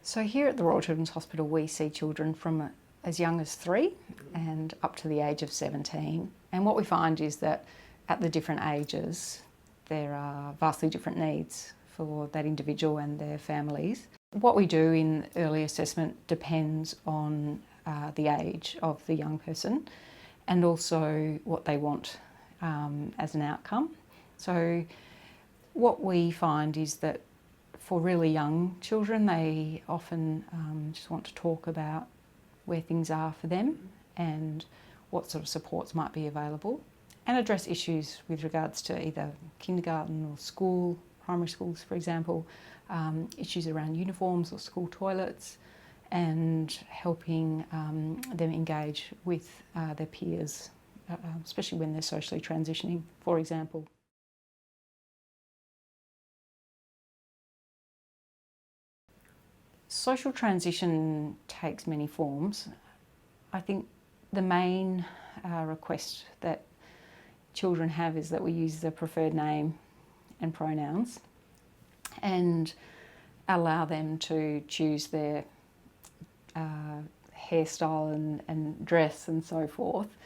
So here at the Royal Children's Hospital we see children from as young as 3 and up to the age of 17. And what we find is that at the different ages there are vastly different needs for that individual and their families. What we do in early assessment depends on the age of the young person and also what they want as an outcome. So what we find is that for really young children, they often just want to talk about where things are for them and what sort of supports might be available, and address issues with regards to either kindergarten or school, primary schools for example, issues around uniforms or school toilets, and helping them engage with their peers, especially when they're socially transitioning, for example. Social transition takes many forms. I think the main request that children have is that we use the preferred name and pronouns and allow them to choose their hairstyle and dress and so forth.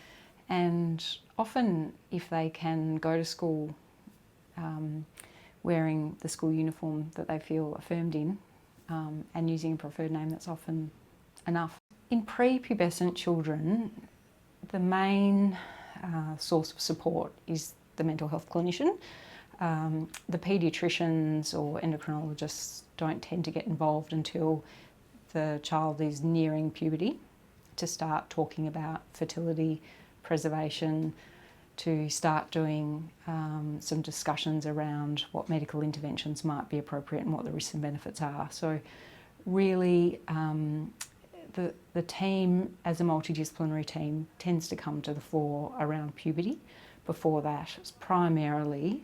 And often if they can go to school wearing the school uniform that they feel affirmed in, and using a preferred name, that's often enough. In prepubescent children, the main source of support is the mental health clinician. The paediatricians or endocrinologists don't tend to get involved until the child is nearing puberty to start talking about fertility, preservation, to start doing some discussions around what medical interventions might be appropriate and what the risks and benefits are. So really the team as a multidisciplinary team tends to come to the fore around puberty. Before that it's primarily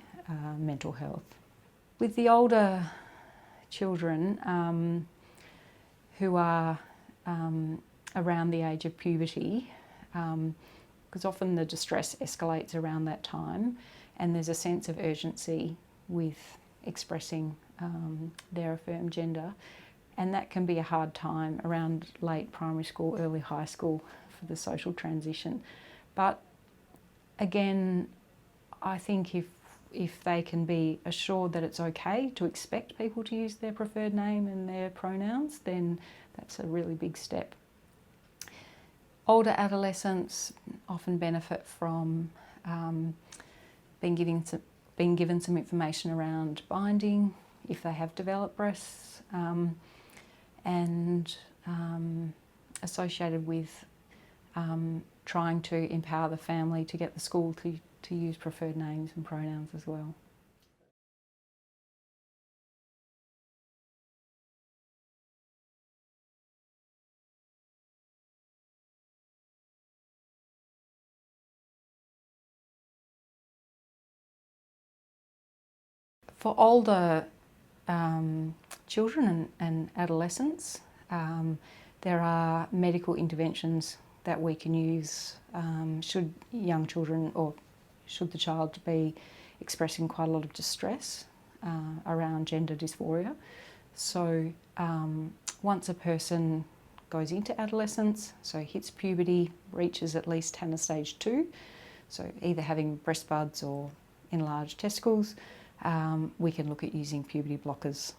mental health. With the older children who are around the age of puberty, because often the distress escalates around that time and there's a sense of urgency with expressing their affirmed gender, and that can be a hard time around late primary school, early high school for the social transition. But again, I think if they can be assured that it's okay to expect people to use their preferred name and their pronouns, then that's a really big step. Older adolescents often benefit from being given some information around binding if they have developed breasts, and associated with trying to empower the family to get the school to use preferred names and pronouns as well. For older children and adolescents, there are medical interventions that we can use should young children or should the child be expressing quite a lot of distress around gender dysphoria. So once a person goes into adolescence, so hits puberty, reaches at least Tanner stage 2, so either having breast buds or enlarged testicles, we can look at using puberty blockers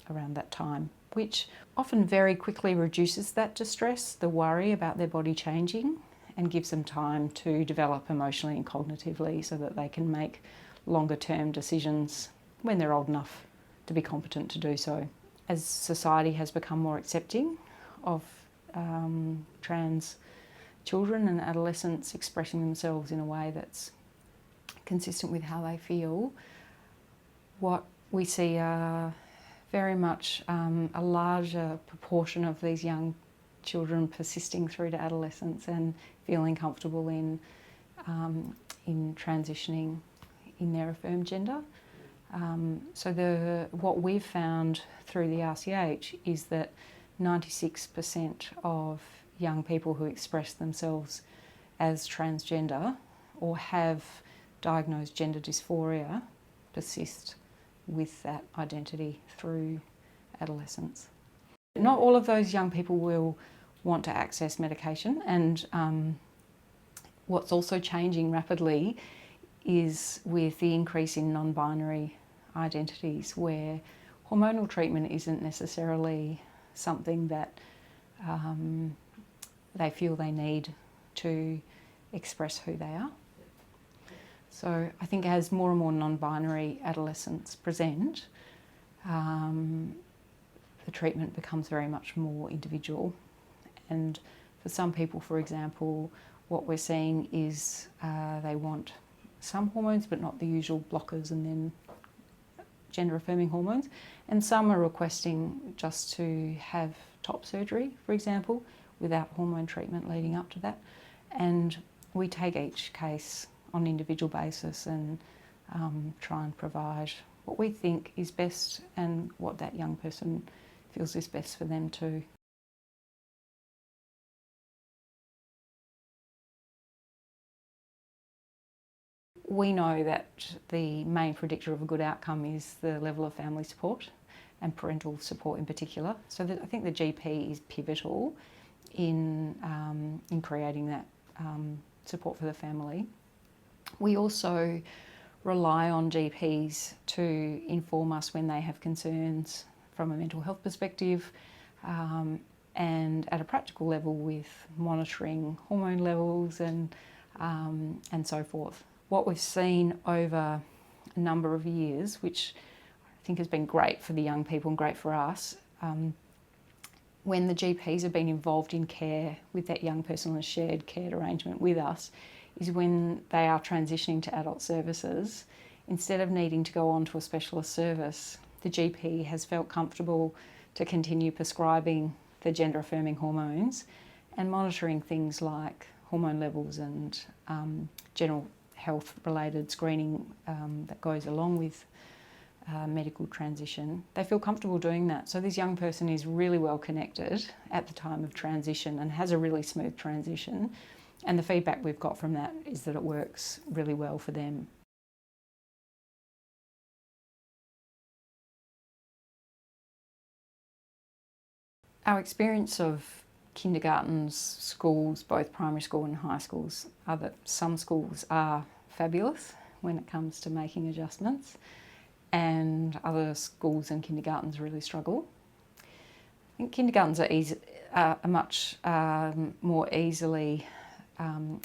around that time, which often very quickly reduces that distress, the worry about their body changing, and gives them time to develop emotionally and cognitively so that they can make longer term decisions when they're old enough to be competent to do so. As society has become more accepting of trans children and adolescents expressing themselves in a way that's consistent with how they feel, what we see are very much a larger proportion of these young children persisting through to adolescence and feeling comfortable in transitioning in their affirmed gender. So what we've found through the RCH is that 96% of young people who express themselves as transgender or have diagnosed gender dysphoria persist with that identity through adolescence. Not all of those young people will want to access medication, and what's also changing rapidly is with the increase in non-binary identities, where hormonal treatment isn't necessarily something that they feel they need to express who they are. So I think as more and more non-binary adolescents present, the treatment becomes very much more individual. And for some people, for example, what we're seeing is they want some hormones but not the usual blockers and then gender affirming hormones, and some are requesting just to have top surgery, for example, without hormone treatment leading up to that. And we take each case on an individual basis and try and provide what we think is best and what that young person feels is best for them too. We know that the main predictor of a good outcome is the level of family support and parental support in particular. So I think the GP is pivotal in creating that support for the family. We also rely on GPs to inform us when they have concerns from a mental health perspective, and at a practical level with monitoring hormone levels and so forth. What we've seen over a number of years, which I think has been great for the young people and great for us, when the GPs have been involved in care with that young person in a shared care arrangement with us, is when they are transitioning to adult services, instead of needing to go on to a specialist service, the GP has felt comfortable to continue prescribing the gender affirming hormones and monitoring things like hormone levels and general health related screening that goes along with medical transition. They feel comfortable doing that. So this young person is really well connected at the time of transition and has a really smooth transition. And the feedback we've got from that is that it works really well for them. Our experience of kindergartens, schools, both primary school and high schools, are that some schools are fabulous when it comes to making adjustments, and other schools and kindergartens really struggle. I think kindergartens are much more easily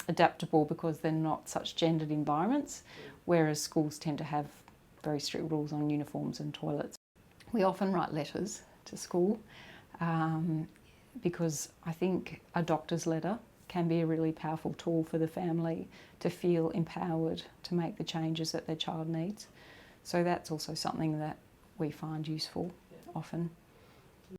adaptable because they're not such gendered environments, whereas schools tend to have very strict rules on uniforms and toilets. We often write letters to school because I think a doctor's letter can be a really powerful tool for the family to feel empowered to make the changes that their child needs. So that's also something that we find useful often.